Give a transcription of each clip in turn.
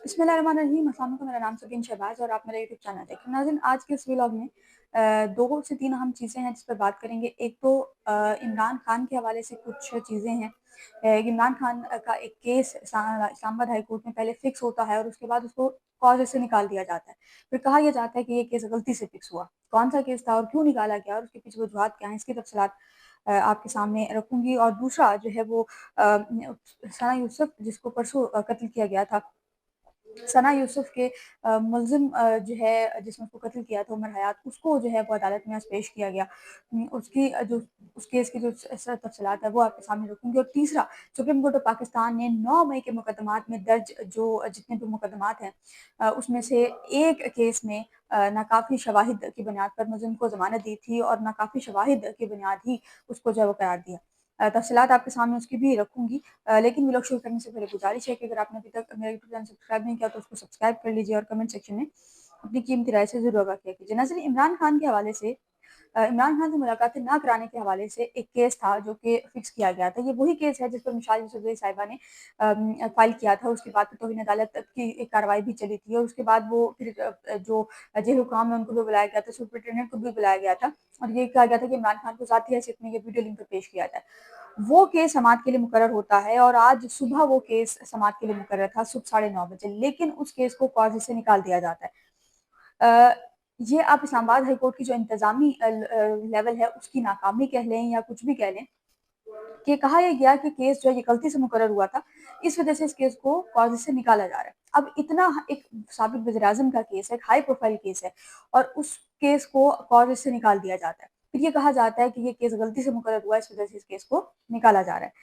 बिस्मिल्लाहिर्रहमानिर्रहीम। अस्सलाम वालेकुम। मेरा नाम सबीन शहबाज और आप मेरा यूट्यूब चैनल देख रहे हैं। नाज़रीन, आज के इस व्लॉग में 2 से 3 अहम चीज़ें हैं जिस पर बात करेंगे। एक तो इमरान खान के हवाले से कुछ चीज़ें हैं। इमरान खान का एक केस इस्लामाबाद हाई कोर्ट में पहले फिक्स होता है और उसके बाद उसको कॉज से निकाल दिया जाता है। फिर कहा यह जाता है कि ये केस गलती से फिक्स हुआ। कौन सा केस था और क्यों निकाला गया और उसके पीछे वजूहात क्या हैं, इसकी तफसीलात आपके सामने रखूँगी। और दूसरा जो है वो सना यूसुफ, जिसको परसों कत्ल किया गया था। सना यूसुफ के मुल्ज़िम जो है जिसने उसको कत्ल किया था, उमर हयात, उसको जो है वो अदालत में आज पेश किया गया। उसकी जो उस केस की जो तफसीलात है वो आपके सामने रखूँगी। और तीसरा, सुप्रीम कोर्ट ऑफ पाकिस्तान ने 9 मई के मुकदमात में दर्ज जो जितने भी मुकदमात हैं उसमें से एक केस में नाकाफ़ी शवाहिद की बुनियाद पर मुल्ज़िम को ज़मानत दी थी और नाकाफ़ी शवाहिद की बुनियाद ही उसको जो है वो करार दिया। तफसीलात आपके सामने उसकी भी रखूँगी। लेकिन व्लॉग शुरू करने से पहले गुजारिश है कि अगर आपने अभी तक मेरा यूट्यूब चैनल सब्सक्राइब नहीं किया तो उसको सब्सक्राइब कर लीजिए और कमेंट सेक्शन में अपनी कीमती राय से ज़रूर आगाह किया कीजिए। नाज़रीन, इमरान खान के हवाले से इमरान खान से मुलाकातें ना कराने के हवाले से एक केस था जो कि फिक्स किया गया था। ये वही केस है जिस पर मिसाल यूसुफज़ई साहिबा ने फाइल किया था। उसके बाद तो तौहीन अदालत की एक कार्रवाई भी चली थी और उसके बाद वो फिर जो जेल हुकाम है उनको भी बुलाया गया था, सुपरिटेंडेंट को भी बुलाया गया था और ये कहा गया था कि इमरान खान को ज़ाती हैसियत में ये वीडियो लिंक पे पेश किया जाए। वो केस समाअत के लिए मुकर्रर होता है और आज सुबह वो केस समाअत के लिए मुकर्रर था, सुबह 9:30 बजे, लेकिन उस केस को कॉज़ी से निकाल दिया जाता है। अ, ये आप इस्लामाबाद हाई कोर्ट की जो इंतज़ामी लेवल है उसकी नाकामी कह लें या कुछ भी कह लें, कि कहा यह गया कि केस जो है ये गलती से मुकर्रर हुआ था, इस वजह से इस केस को कॉज़ी से निकाला जा रहा है। अब इतना एक साबिक़ वज़ीर-ए-आज़म का केस है, एक हाई प्रोफ़ाइल केस है और उस केस को कॉज़ी से निकाल दिया जाता है। फिर ये कहा जाता है कि ये केस गलती से मुकर्रर हुआ है, इस वजह से इस केस को निकाला जा रहा है।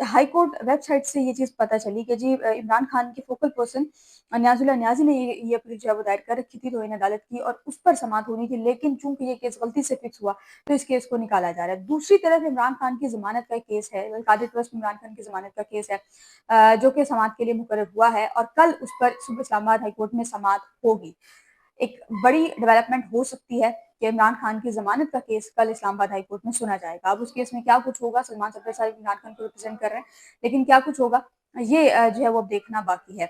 हाई कोर्ट वेबसाइट से ये चीज़ पता चली कि जी इमरान खान के फोकल पर्सन न्याज़ुल्लाह न्याज़ी ने ये अपील जो है वो दायर कर रखी थी तौहीन अदालत की और उस पर समाअत होनी थी, लेकिन चूँकि ये केस गलती से फिक्स हुआ तो इस केस को निकाला जा रहा है। दूसरी तरफ इमरान खान की ज़मानत का केस है, अल-कादिर ट्रस्ट में इमरान खान की ज़मानत का केस है जो कि समाअत के लिए मुकर्रर हुआ है और कल उस पर सुबह इस्लामाबाद हाई कोर्ट में समाअत होगी। एक बड़ी डेवलपमेंट हो सकती है कि इमरान खान की ज़मानत का केस कल इस्लामाबाद हाई कोर्ट में सुना जाएगा। अब उस केस में क्या कुछ होगा, सलमान सरदार साहब इमरान खान को रिप्रेज़ेंट कर रहे हैं, लेकिन क्या कुछ होगा ये जो है वो अब देखना बाकी है।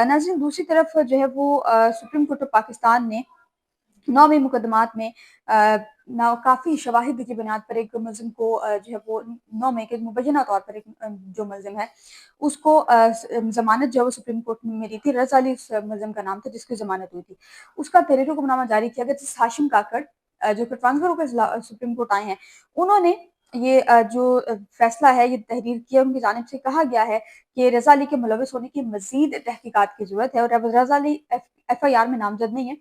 नाज़रीन, दूसरी तरफ जो है वो सुप्रीम कोर्ट ऑफ पाकिस्तान ने 9 में मुकदमात में ना काफ़ी शवाहिद की बुनियाद पर एक मुल्ज़िम को जो है वो 9 मई के मुबैना तौर पर एक जो मुल्ज़िम है उसको ज़मानत जो है वो सुप्रीम कोर्ट में मिली थी। रज़ा अली उस मुल्ज़िम का नाम था जिसकी ज़मानत हुई थी। उसका तहरीर हुक्मनामा जारी किया गया जिस हाशिम काकड़ जो कि ट्रांसफ़र होकर सुप्रीम कोर्ट आए हैं, उन्होंने ये जो फ़ैसला है ये तहरीर किया। उनकी जानिब से कहा गया है कि रज़ा अली के मुलव्वस होने की मज़ीद तहकीकात की ज़रूरत है और अब रज़ा अली एफ़आईआर में नामज़द नहीं है।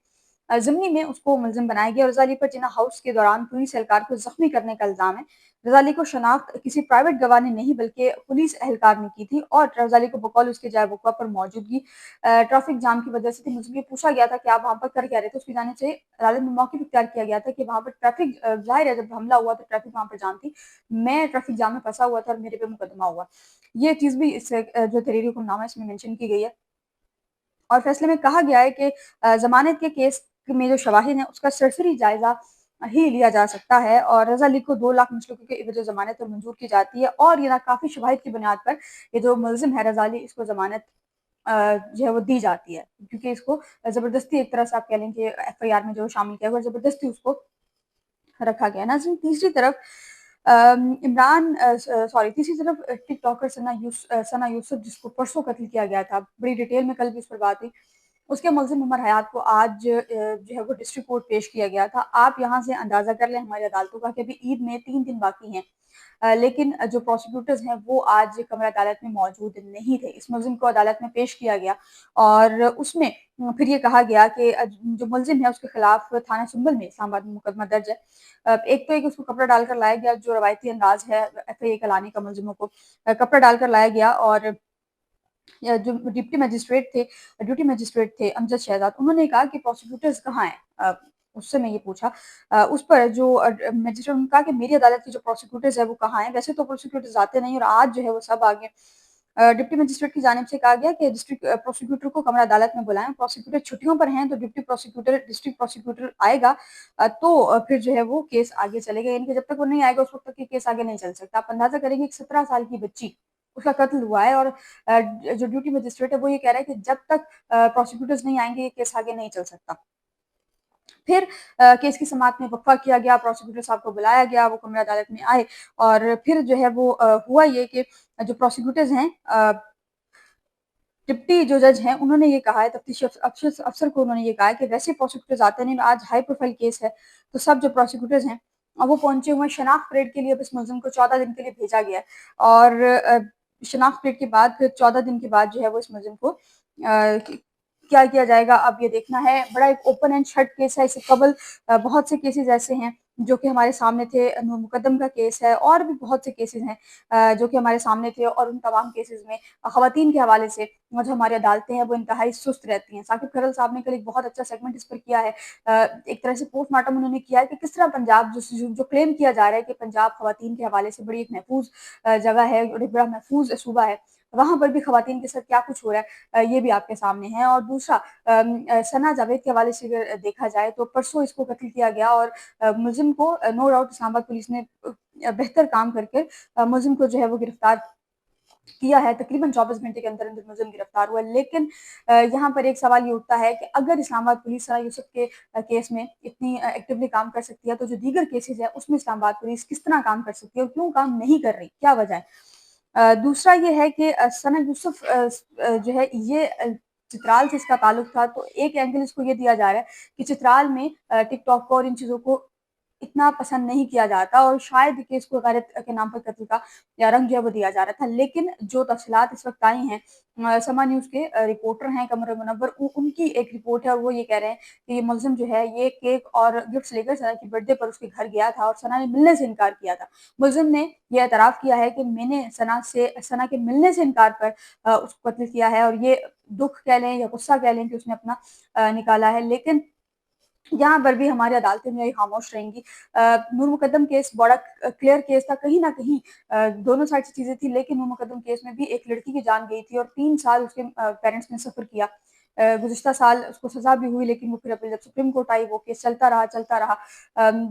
ज़िमनी में उसको मुल्ज़िम बनाया गया। रज़ा अली पर जिन्ना हाउस के दौरान पुलिस एहलकार को ज़ख्मी करने का इल्ज़ाम है। रज़ा अली को शनाख्त किसी प्राइवेट गवाह ने नहीं बल्कि पुलिस एहलकार ने की थी और रज़ा अली को बकौल उसके जाए वक़्फ़ा पर मौजूदगी ट्रैफ़िक जाम की वजह से थी। मुझसे ये पूछा गया था कि आप वहाँ पर कर क्या रहे थे? उसकी जानिब से अदालत में मौक़िफ़ इख्तियार किया गया था कि वहाँ पर ट्रैफ़िक ज़ाहिर है जब हमला हुआ तो ट्रैफ़िक वहाँ पर जाम थी। मैं ट्रैफ़िक जाम में फँसा हुआ था और मेरे पे मुकदमा हुआ। ये चीज़ भी इस जो तहरीर हुक्मनामा है इसमें मेंशन की गई है। और फैसले में कहा गया है कि ज़मानत के केस में जो शवाहिद हैं उसका सरसरी जायज़ा ही लिया जा सकता है और रज़ा अली को 2 लाख मुश्तकों के एवज़ ज़मानत मंजूर की जाती है और ये ना काफ़ी शवाहिद की बुनियाद पर ये जो मुल्ज़िम है रज़ा अली, इसको ज़मानत जो है वो दी जाती है, क्योंकि इसको ज़बरदस्ती एक तरह से आप कह लें कि एफ़आईआर में जो शामिल किया गया, ज़बरदस्ती उसको रखा गया। नाज़रीन, तीसरी तरफ तीसरी तरफ टिकटॉकर सना यूसुफ, जिसको परसों कत्ल किया गया था, बड़ी डिटेल में कल भी इस पर बात हुई। उसके मुल्ज़िम उमर हयात को आज जो है वो डिस्ट्रिक्ट कोर्ट पेश किया गया था। आप यहाँ से अंदाज़ा कर लें हमारी अदालतों का कि अभी ईद में 3 दिन बाकी हैं। लेकिन जो प्रोसिक्यूटर्स हैं वो आज कमरा अदालत में मौजूद नहीं थे। इस मुल्ज़िम को अदालत में पेश किया गया और उसमें फिर ये कहा गया कि जो मुल्ज़िम है उसके खिलाफ थाना सुंबल में इस्लामाबाद में मुकदमा दर्ज है। एक तो एक उसको कपड़ा डालकर लाया गया, जो रवायती अंदाज़ है एफआईए का लाने का मुल्ज़िमों को कपड़ा डालकर लाया गया और जो ड्यूटी मजिस्ट्रेट थे अमजद शहजाद, उन्होंने कहा कि प्रोसिक्यूटर्स कहाँ हैं? उससे मैं ये पूछा। उस पर जो मजिस्ट्रेट ने कहा कि मेरी अदालत के जो प्रोसिक्यूटर्स हैं वो कहाँ हैं? वैसे तो प्रोसिक्यूटर्स आते नहीं और आज जो है वो सब आ गए। डिप्टी मजिस्ट्रेट की जानिब से कहा गया कि डिस्ट्रिक्ट प्रोसिक्यूटर को कमरा अदालत में बुलाएं। प्रोसिक्यूटर छुट्टियों पर हैं तो डिस्ट्रिक्ट प्रोसिक्यूटर आएगा तो फिर जो है वो केस आगे चलेगा, यानी कि जब तक वो नहीं आएगा उस वक्त तक ये केस आगे नहीं चल सकता। आप अंदाजा करेंगे कि 17 साल की बच्ची उसका कत्ल हुआ है और जो ड्यूटी मजिस्ट्रेट है वो ये कह रहा है कि जब तक प्रोसिक्यूटर्स नहीं आएंगे ये केस आगे नहीं चल सकता। फिर केस की समाअत में वक़फ़ा किया गया, प्रोसिक्यूटर साहब को बुलाया गया, वो कमरा अदालत में आए और फिर जो है वो हुआ ये कि जो प्रोसिक्यूटर्स हैं डिप्टी जो जज हैं उन्होंने ये कहा है, तफ्तीशी अफ़सर को उन्होंने ये कहा है कि वैसे प्रोसिक्यूटर्स आते नहीं, आज हाई प्रोफ़ाइल केस है, तो सब जो प्रोसिक्यूटर्स हैं वो पहुँचे हुए हैं। शनाख्त परेड के लिए अब इस मुलज़िम को 14 दिन के लिए भेजा गया है और शनाख्त परेड के बाद फिर 14 दिन के बाद जो है वो इस मुलज़िम को क्या किया जाएगा अब ये देखना है। बड़ा एक ओपन एंड शट केस है, इससे कबल बहुत से केसेस ऐसे हैं जो कि हमारे सामने थे। नूर मुकद्दम का केस है और भी बहुत से केसेस हैं जो कि हमारे सामने थे और उन तमाम केसेस में ख़वातीन के हवाले से जो हमारी अदालतें हैं वो इंतहाई सुस्त रहती हैं। साकिब खरल साहब ने कल एक बहुत अच्छा सेगमेंट इस पर किया है। एक तरह से पोस्टमार्टम उन्होंने किया है कि किस तरह पंजाब जो क्लेम किया जा रहा है कि पंजाब ख़वातीन के हवाले से बड़ी एक महफूज जगह है और एक बड़ा महफूज सूबा है, वहाँ पर भी ख़वातीन के साथ क्या कुछ हो रहा है ये भी आपके सामने है। और दूसरा सना जावेद के हवाले से अगर देखा जाए तो परसों इसको कत्ल किया गया और मुलज़िम को नो डाउट इस्लामाबाद पुलिस ने बेहतर काम करके मुलज़िम को जो है वो गिरफ्तार किया है। तकरीबन 24 घंटे के अंदर अंदर मुलज़िम गिरफ्तार हुआ। लेकिन यहाँ पर एक सवाल ये उठता है कि अगर इस्लामाबाद पुलिस सना यूसुफ के केस में इतनी एक्टिवली काम कर सकती है, तो जो दीगर केसेज़ हैं उसमें इस्लामाबाद पुलिस किस तरह काम कर सकती है और क्यों काम नहीं कर रही? क्या वजह है? दूसरा ये है कि सना यूसुफ जो है ये चित्राल से इसका ताल्लुक था, तो एक एंगल इसको ये दिया जा रहा है कि चित्राल में टिकटॉक को और इन चीज़ों को इतना पसंद नहीं किया जाता और शायद कि इसको गैरत के नाम पर कत्ल का या रंग जो है वो दिया जा रहा था। लेकिन जो तफ़सीलात इस वक़्त आई हैं समा न्यूज़ के रिपोर्टर हैं कमर मुनव्वर उनकी एक रिपोर्ट है और वो ये कह रहे हैं कि ये मुलज़िम जो है ये केक और गिफ्ट्स लेकर सना की बर्थडे पर उसके घर गया था और सना ने मिलने से इनकार किया था। मुलज़िम ने ये एतराफ़ किया है कि मैंने सना के मिलने से इनकार पर उसको कत्ल किया है और ये दुःख कह लें या गुस्सा कह लें कि उसने अपना निकाला है। लेकिन यहाँ पर भी हमारी अदालतें जो है खामोश रहेंगी। नूर मुकद्दम केस बड़ा क्लियर केस था, कहीं न कहीं दोनों साइड से चीज़ें थी, लेकिन नूर मुकद्दम केस में भी एक लड़की की जान गई थी और 3 साल उसके पेरेंट्स ने सफ़र किया। गुज़िश्ता साल उसको सज़ा भी हुई, लेकिन वो फिर अपील जब सुप्रीम कोर्ट आई वो केस चलता रहा, चलता रहा।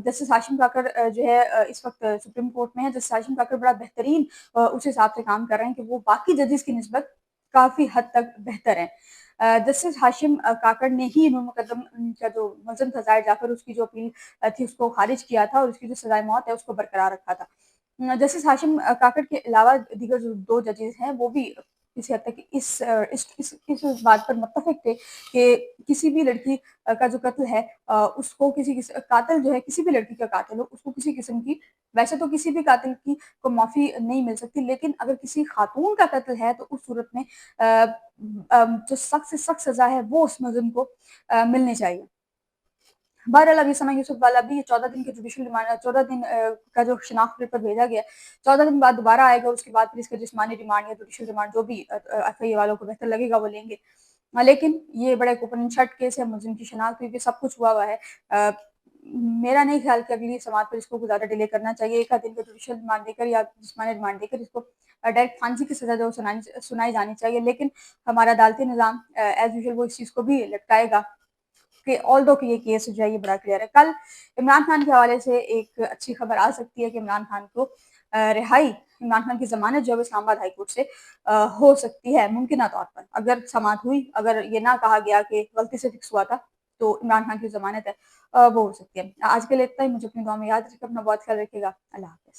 जस्टिस हाशिम काकर जो है इस वक़्त सुप्रीम कोर्ट में है। जस्टिस हाशिम काकर बड़ा बेहतरीन उस हिसाब से काम कर रहे हैं कि वो बाकी जजेस की निस्बत काफ़ी हद तक बेहतर हैं। जस्टिस हाशिम काकड़ ने ही नूर मुकद्दम का जो मुलज़िम था ज़ाहिर जाफ़र उसकी जो अपील थी उसको खारिज किया था और उसकी जो सज़ाए मौत है उसको बरकरार रखा था। जस्टिस हाशिम काकड़ के अलावा दीगर जो 2 जजेस हैं वो भी किसी हद तक इस बात पर मुत्तफ़िक़ थे कि किसी भी लड़की का जो कत्ल है उसको कातिल जो है किसी भी लड़की का कातिल हो उसको किसी किस्म की वैसे तो किसी भी कातिल की को माफ़ी नहीं मिल सकती, लेकिन अगर किसी खातून का कत्ल है तो उस सूरत में जो सख्त से सख्त सज़ा है वो उस मुलज़िम को मिलनी चाहिए। बहरहाल अभी सना यूसुफ वाला भी 14 दिन के जुडिशियल रिमांड 14 दिन का जो शनाख्त पेपर भेजा गया है, 14 दिन बाद दोबारा आएगा, उसके बाद फिर इसका जिस्मानी रिमांड या जुडिशियल रिमांड जो भी एफआईए वालों को बेहतर लगेगा वो लेंगे। लेकिन ये बड़ा एक ओपन एंड शट केस है, मुलज़िम की शनाख्त हुई, सब कुछ हुआ है। अ, मेरा नहीं ख्याल कि अगली समाअत पर इसको ज़्यादा डिले करना चाहिए। 1 आध दिन का जुडिशियल रिमांड देकर या जिस्मानी रिमांड देकर इसको डायरेक्ट फांसी की सज़ा जो सुनाई जानी चाहिए। लेकिन हमारा अदालती निज़ाम एज़ यूजुअल वो इस चीज़ को भी लटकाएगा कि ऑल्दो कि ये केस जो है ये बड़ा क्लियर है। कल इमरान खान के हवाले से एक अच्छी खबर आ सकती है कि इमरान खान को रिहाई इमरान खान की ज़मानत जो है इस्लामाबाद हाई कोर्ट से हो सकती है मुमकिना तौर पर। अगर समाअत हुई, अगर ये ना कहा गया कि गलती से फिक्स हुआ था, तो इमरान खान की ज़मानत है वो हो सकती है। आज के लिए इतना ही, मुझे अपनी दुआ में याद रखिएगा, अपना बहुत ख्याल रखिएगा। अल्लाह हाफ़िज़।